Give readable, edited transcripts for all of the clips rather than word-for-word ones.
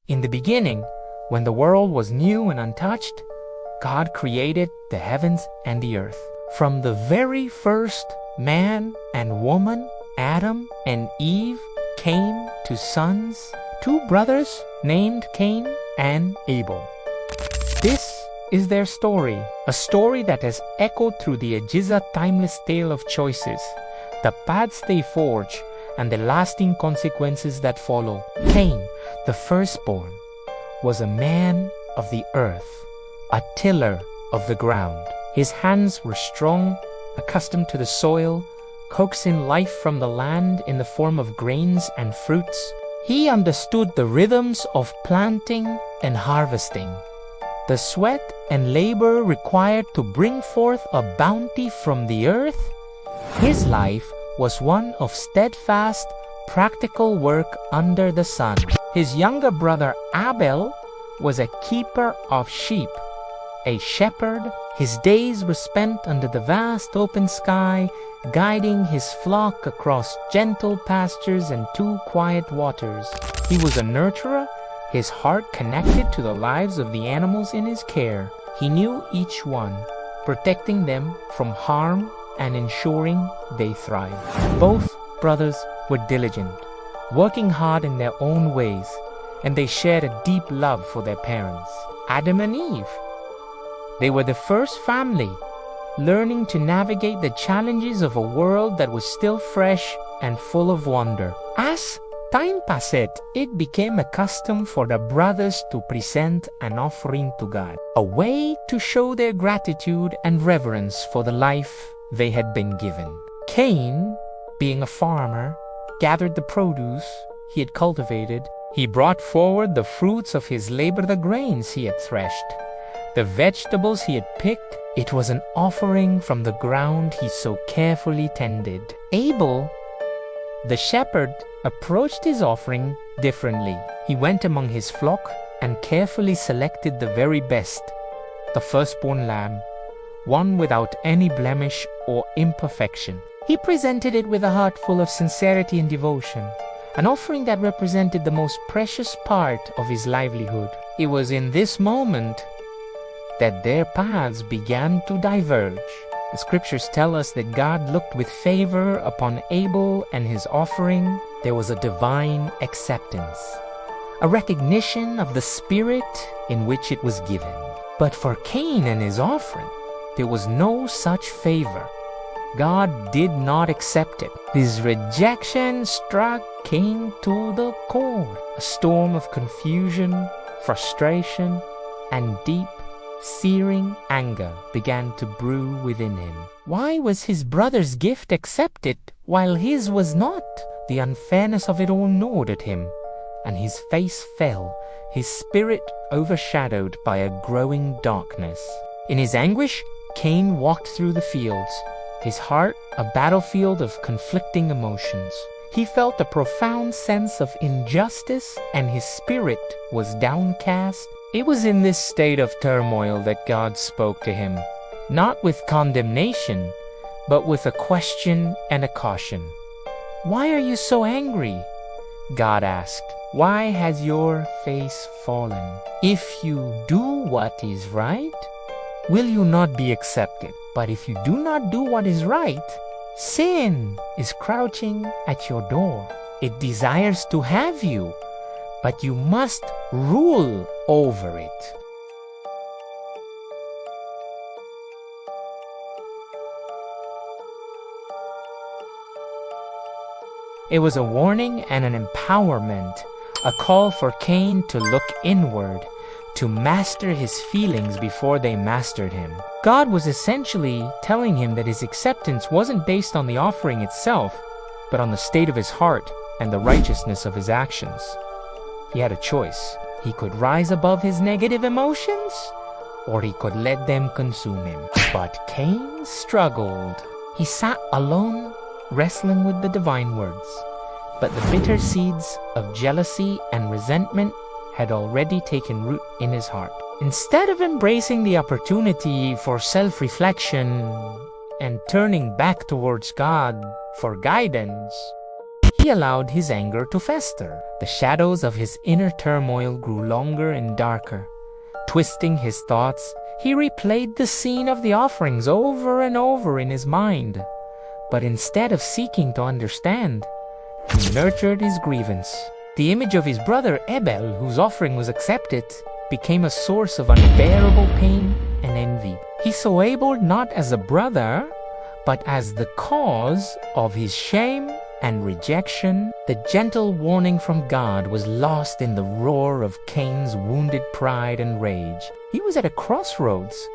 In the beginning, when the world was new and untouched, God created the heavens and the earth. From the very first man and woman, Adam and Eve, came two sons, two brothers named Cain and Abel. This is their story, a story that has echoed through the ages, a timeless tale of choices, the paths they forge, and the lasting consequences that follow. Cain, the firstborn, was a man of the earth, a tiller of the ground. His hands were strong, accustomed to the soil, coaxing life from the land in the form of grains and fruits. He understood the rhythms of planting and harvesting, the sweat and labor required to bring forth a bounty from the earth. His life was one of steadfast, practical work under the sun. His younger brother Abel was a keeper of sheep, a shepherd. His days were spent under the vast open sky, guiding his flock across gentle pastures and too quiet waters. He was a nurturer, his heart connected to the lives of the animals in his care. He knew each one, protecting them from harm and ensuring they thrived. Both brothers were diligent, working hard in their own ways, and they shared a deep love for their parents, Adam and Eve. They were the first family, learning to navigate the challenges of a world that was still fresh and full of wonder. As time passed, it became a custom for the brothers to present an offering to God, a way to show their gratitude and reverence for the life they had been given. Cain, being a farmer, gathered the produce he had cultivated. He brought forward the fruits of his labor, the grains he had threshed, the vegetables he had picked. It was an offering from the ground he so carefully tended. Abel, the shepherd, approached his offering differently. He went among his flock and carefully selected the very best, the firstborn lamb, one without any blemish or imperfection. He presented it with a heart full of sincerity and devotion, an offering that represented the most precious part of his livelihood. It was in this moment that their paths began to diverge. The scriptures tell us that God looked with favor upon Abel and his offering. There was a divine acceptance, a recognition of the spirit in which it was given. But for Cain and his offering, there was no such favor. God did not accept it. His rejection struck Cain to the core. A storm of confusion, frustration, and deep, searing anger began to brew within him. Why was his brother's gift accepted while his was not? The unfairness of it all gnawed at him, and his face fell, his spirit overshadowed by a growing darkness. In his anguish, Cain walked through the fields, his heart a battlefield of conflicting emotions. He felt a profound sense of injustice, and his spirit was downcast. It was in this state of turmoil that God spoke to him, not with condemnation, but with a question and a caution. "Why are you so angry?" God asked. "Why has your face fallen? If you do what is right, will you not be accepted? But if you do not do what is right, sin is crouching at your door. It desires to have you, but you must rule over it." It was a warning and an empowerment, a call for Cain to look inward, to master his feelings before they mastered him. God was essentially telling him that his acceptance wasn't based on the offering itself, but on the state of his heart and the righteousness of his actions. He had a choice. He could rise above his negative emotions, or he could let them consume him. But Cain struggled. He sat alone, wrestling with the divine words. But the bitter seeds of jealousy and resentment had already taken root in his heart. Instead of embracing the opportunity for self-reflection and turning back towards God for guidance, he allowed his anger to fester. The shadows of his inner turmoil grew longer and darker. Twisting his thoughts, he replayed the scene of the offerings over and over in his mind. But instead of seeking to understand, he nurtured his grievance. The image of his brother Abel, whose offering was accepted, became a source of unbearable pain and envy. He saw Abel not as a brother, but as the cause of his shame and rejection. The gentle warning from God was lost in the roar of Cain's wounded pride and rage. He was at a crossroads,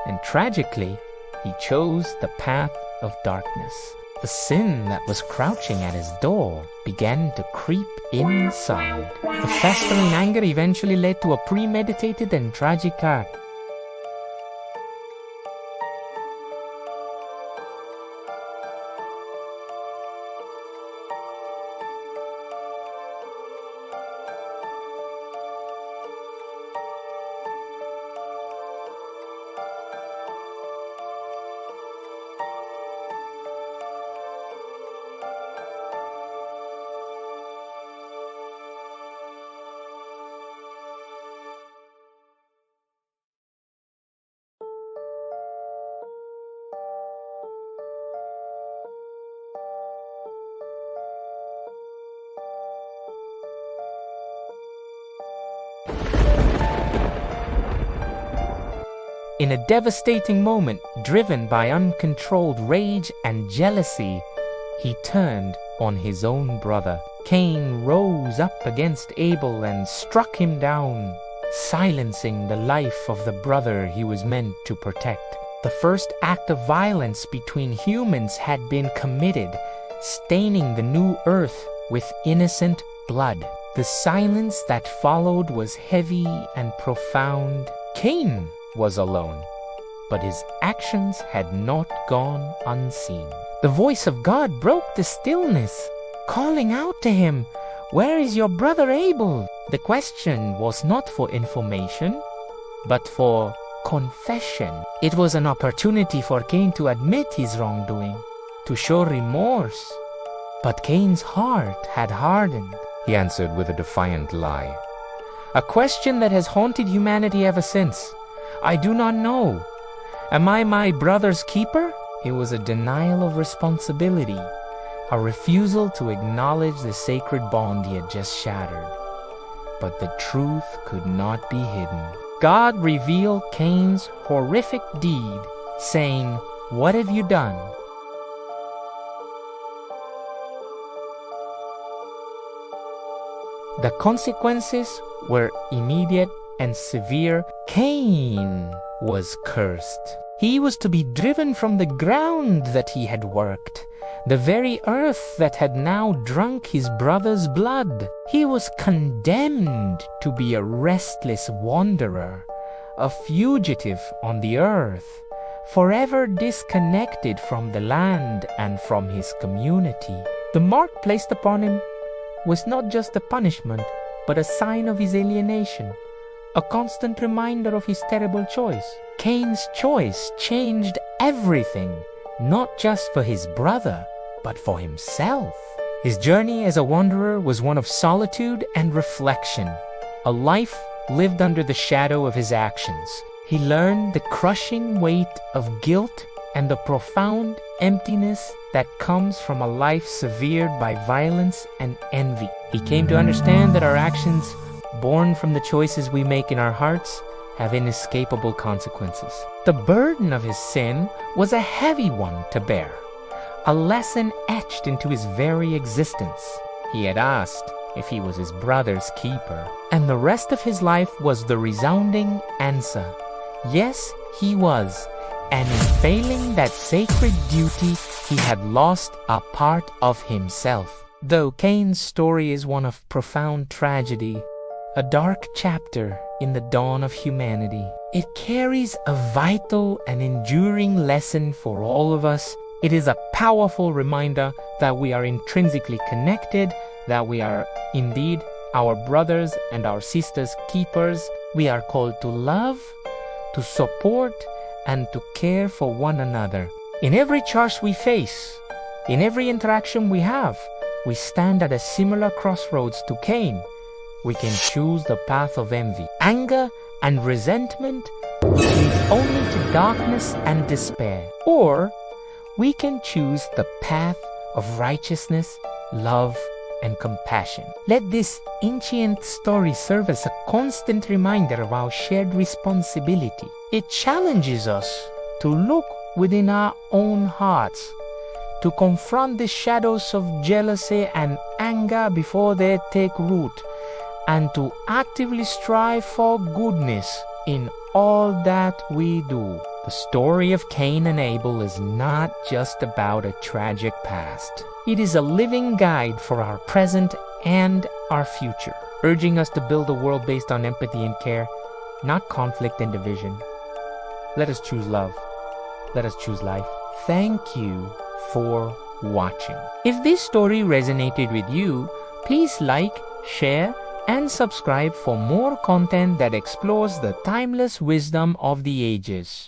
and tragically, he chose the path of darkness. The sin that was crouching at his door began to creep inside. The festering anger eventually led to a premeditated and tragic act. In a devastating moment, driven by uncontrolled rage and jealousy, he turned on his own brother. Cain rose up against Abel and struck him down, silencing the life of the brother he was meant to protect. The first act of violence between humans had been committed, staining the new earth with innocent blood. The silence that followed was heavy and profound. Cain was alone, but his actions had not gone unseen. The voice of God broke the stillness, calling out to him, "Where is your brother Abel?" The question was not for information, but for confession. It was an opportunity for Cain to admit his wrongdoing, to show remorse. But Cain's heart had hardened. He answered with a defiant lie, a question that has haunted humanity ever since. "I do not know. Am I my brother's keeper?" It was a denial of responsibility, a refusal to acknowledge the sacred bond he had just shattered. But the truth could not be hidden. God revealed Cain's horrific deed, saying, "What have you done?" The consequences were immediate and severe. Cain was cursed. He was to be driven from the ground that he had worked, the very earth that had now drunk his brother's blood. He was condemned to be a restless wanderer, a fugitive on the earth, forever disconnected from the land and from his community. The mark placed upon him was not just a punishment, but a sign of his alienation, a constant reminder of his terrible choice. Cain's choice changed everything, not just for his brother, but for himself. His journey as a wanderer was one of solitude and reflection, a life lived under the shadow of his actions. He learned the crushing weight of guilt and the profound emptiness that comes from a life severed by violence and envy. He came to understand that our actions, born from the choices we make in our hearts, have inescapable consequences. The burden of his sin was a heavy one to bear, a lesson etched into his very existence. He had asked if he was his brother's keeper, and the rest of his life was the resounding answer. Yes, he was, and in failing that sacred duty, he had lost a part of himself. Though Cain's story is one of profound tragedy, a dark chapter in the dawn of humanity, it carries a vital and enduring lesson for all of us. It is a powerful reminder that we are intrinsically connected, that we are indeed our brothers and our sisters' keepers. We are called to love, to support, and to care for one another. In every charge we face, in every interaction we have, we stand at a similar crossroads to Cain. We can choose the path of envy, anger, and resentment, which leads only to darkness and despair. Or we can choose the path of righteousness, love, and compassion. Let this ancient story serve as a constant reminder of our shared responsibility. It challenges us to look within our own hearts, to confront the shadows of jealousy and anger before they take root, and to actively strive for goodness in all that we do. The story of Cain and Abel is not just about a tragic past. It is a living guide for our present and our future, urging us to build a world based on empathy and care, not conflict and division. Let us choose love. Let us choose life. Thank you for watching. If this story resonated with you, please like, share, and subscribe for more content that explores the timeless wisdom of the ages.